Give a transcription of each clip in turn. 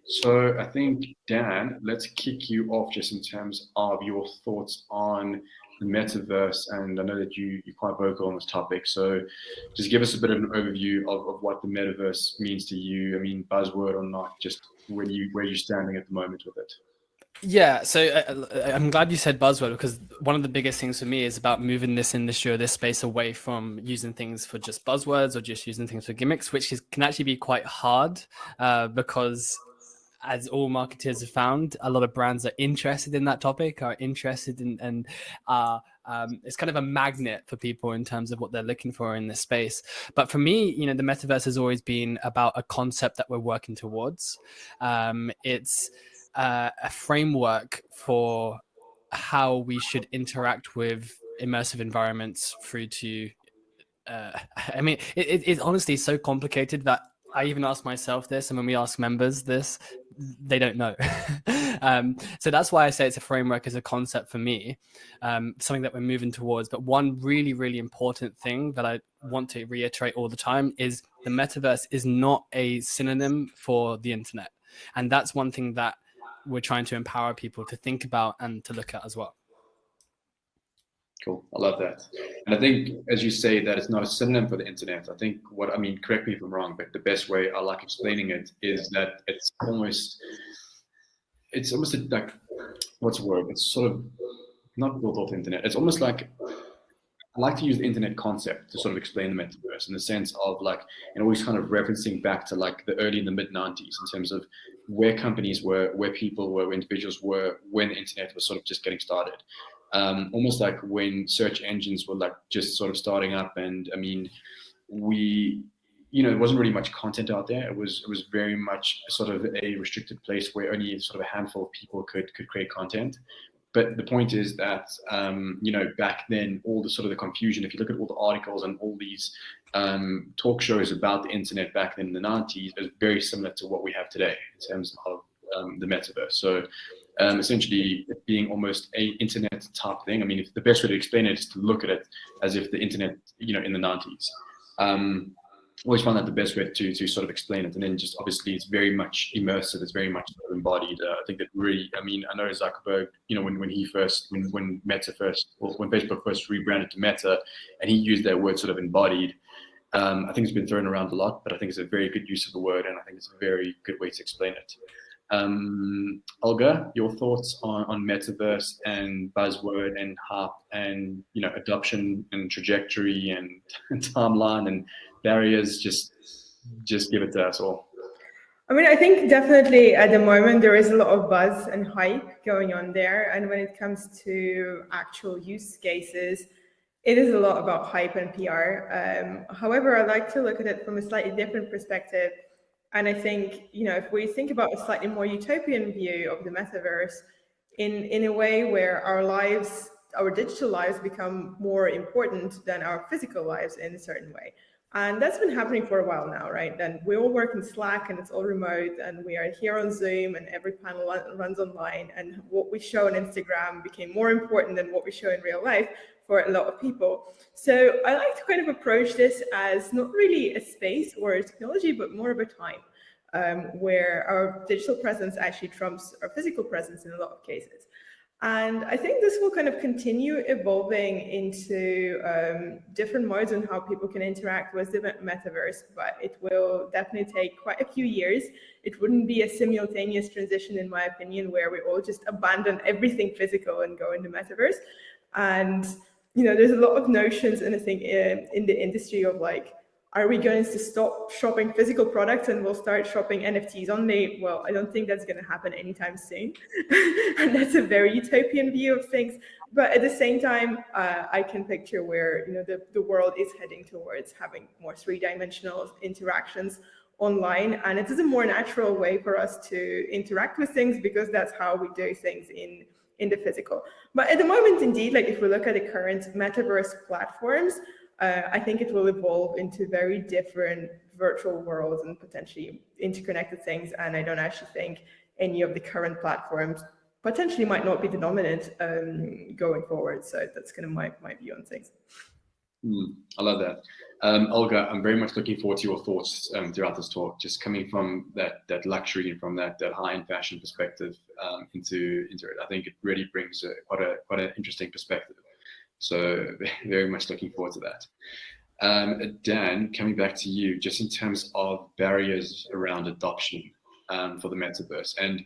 So I think, Dan, let's kick you off just in terms of your thoughts on the metaverse. And I know that you're quite vocal on this topic. So just give us a bit of an overview of what the metaverse means to you. I mean, buzzword or not, just where you're standing at the moment with it. Yeah, so I'm glad you said buzzword, because one of the biggest things for me is about moving this industry or this space away from using things for just buzzwords or just using things for gimmicks, which can actually be quite hard because, as all marketers have found, a lot of brands are interested in that topic, are interested in, and it's kind of a magnet for people in terms of what they're looking for in this space. But for me, the metaverse has always been about a concept that we're working towards. It's a framework for how we should interact with immersive environments through to I mean, it's honestly so complicated that I even ask myself this, and when we ask members this, they don't know. So that's why I say it's a framework as a concept for me, something that we're moving towards. But one really, really important thing that I want to reiterate all the time is the metaverse is not a synonym for the internet. And that's one thing that we're trying to empower people to think about and to look at as well. Cool. I love that. And I think, as you say, that it's not a synonym for the internet. I think correct me if I'm wrong, but the best way I like explaining it is that it's almost like, what's the word? It's sort of not built off the internet. It's almost like, I like to use the internet concept to sort of explain the metaverse in the sense of always kind of referencing back to like the early and the mid 90s in terms of where companies were, where people were, where individuals were when the internet was sort of just getting started. Almost like when search engines were like just sort of starting up, and I mean, there wasn't really much content out there. It was very much sort of a restricted place where only sort of a handful of people could create content. But the point is that, back then, all the sort of the confusion, if you look at all the articles and all these talk shows about the internet back then in the 90s, is very similar to what we have today in terms of the metaverse. So essentially it being almost a internet type thing. I mean, if the best way to explain it is to look at it as if the internet, in the 90s. Always found that the best way to sort of explain it. And then just obviously it's very much immersive. It's very much sort of embodied. I think that really, I know Zuckerberg, when Facebook first rebranded to Meta, and he used that word sort of embodied. I think it's been thrown around a lot, but I think it's a very good use of the word, and I think it's a very good way to explain it. Olga, your thoughts on metaverse and buzzword and hype and adoption and trajectory and timeline and barriers? Just give it to us all. I mean, I think definitely at the moment there is a lot of buzz and hype going on there, and when it comes to actual use cases, it is a lot about hype and PR. However, I like to look at it from a slightly different perspective. And I think, if we think about a slightly more utopian view of the metaverse in a way where our digital lives become more important than our physical lives in a certain way. And that's been happening for a while now, right? And we all work in Slack and it's all remote, and we are here on Zoom and every panel runs online, and what we show on Instagram became more important than what we show in real life for a lot of people. So I like to kind of approach this as not really a space or a technology, but more of a time where our digital presence actually trumps our physical presence in a lot of cases. And I think this will kind of continue evolving into different modes on how people can interact with the metaverse, but it will definitely take quite a few years. It wouldn't be a simultaneous transition, in my opinion, where we all just abandon everything physical and go into metaverse. And there's a lot of notions, and I think in the industry of like, are we going to stop shopping physical products and we'll start shopping NFTs only? Well, I don't think that's going to happen anytime soon. And that's a very utopian view of things. But at the same time, I can picture where the world is heading towards having more three-dimensional interactions online. And it is a more natural way for us to interact with things, because that's how we do things in the physical. But at the moment, indeed, like if we look at the current metaverse platforms, I think it will evolve into very different virtual worlds and potentially interconnected things. And I don't actually think any of the current platforms potentially might not be the dominant going forward. So that's kind of my view on things. I love that. Olga, I'm very much looking forward to your thoughts throughout this talk, just coming from that luxury and from that high-end fashion perspective into it. I think it really brings quite an interesting perspective. So very much looking forward to that. Dan, coming back to you, just in terms of barriers around adoption for the metaverse, and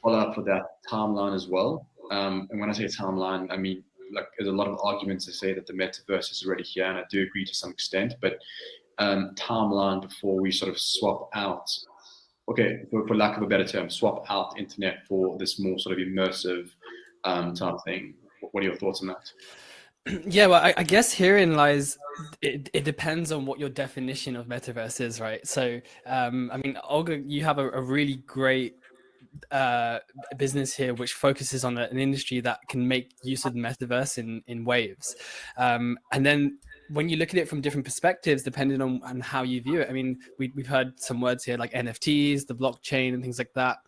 follow up for that timeline as well. And when I say timeline, I mean, like, there's a lot of arguments to say that the metaverse is already here, and I do agree to some extent, but timeline before we sort of swap out, for lack of a better term, swap out internet for this more sort of immersive type thing. What are your thoughts on that? Yeah, well, I guess herein lies, it depends on what your definition of metaverse is, right? So, I mean, Olga, you have a really great business here which focuses on an industry that can make use of the metaverse in waves, and then when you look at it from different perspectives, depending on how you view it, I mean, we've heard some words here like NFTs, the blockchain, and things like that.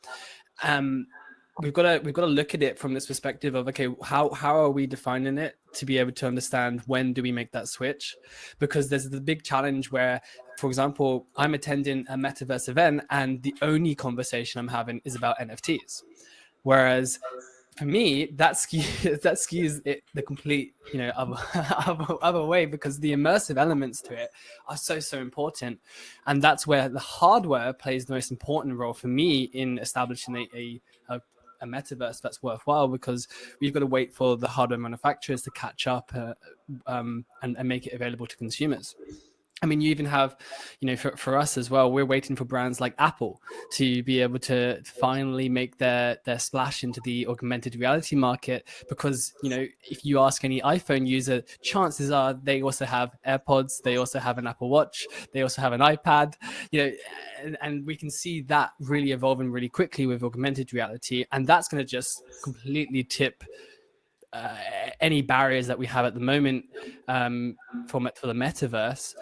We've got to look at it from this perspective of, okay, how are we defining it to be able to understand when do we make that switch? Because there's the big challenge where, for example, I'm attending a metaverse event and the only conversation I'm having is about NFTs, whereas for me that skews it the complete other way, because the immersive elements to it are so important, and that's where the hardware plays the most important role for me in establishing a metaverse that's worthwhile, because we've got to wait for the hardware manufacturers to catch up and make it available to consumers. I mean, you even have, for us as well, we're waiting for brands like Apple to be able to finally make their splash into the augmented reality market, because, if you ask any iPhone user, chances are they also have AirPods, they also have an Apple Watch, they also have an iPad, and we can see that really evolving really quickly with augmented reality, and that's going to just completely tip any barriers that we have at the moment for the metaverse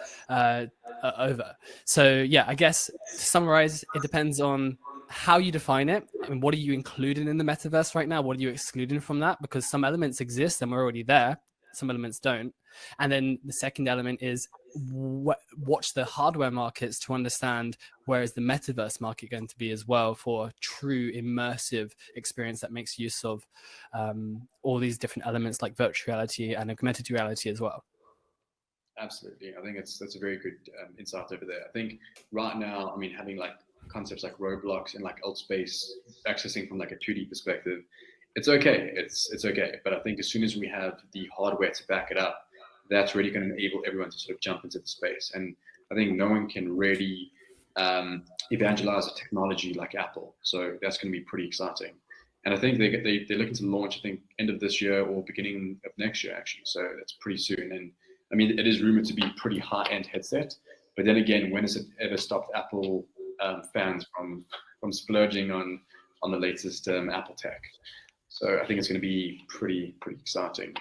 over. So yeah, I guess to summarize, it depends on how you define it. I mean, what are you including in the metaverse right now? What are you excluding from that? Because some elements exist and we're already there, some elements don't. And then the second element is watch the hardware markets to understand where is the metaverse market going to be as well, for true immersive experience that makes use of all these different elements like virtual reality and augmented reality as well. Absolutely. I think that's a very good insight over there. I think right now, I mean, having like concepts like Roblox and like Altspace accessing from like a 2D perspective, it's okay. It's okay. But I think as soon as we have the hardware to back it up, that's really going to enable everyone to sort of jump into the space. And I think no one can really evangelize a technology like Apple. So that's going to be pretty exciting. And I think they're looking to launch, I think, end of this year or beginning of next year, actually. So that's pretty soon. And I mean, it is rumored to be pretty high-end headset. But then again, when has it ever stopped Apple fans from splurging on the latest Apple tech? So I think it's going to be pretty exciting.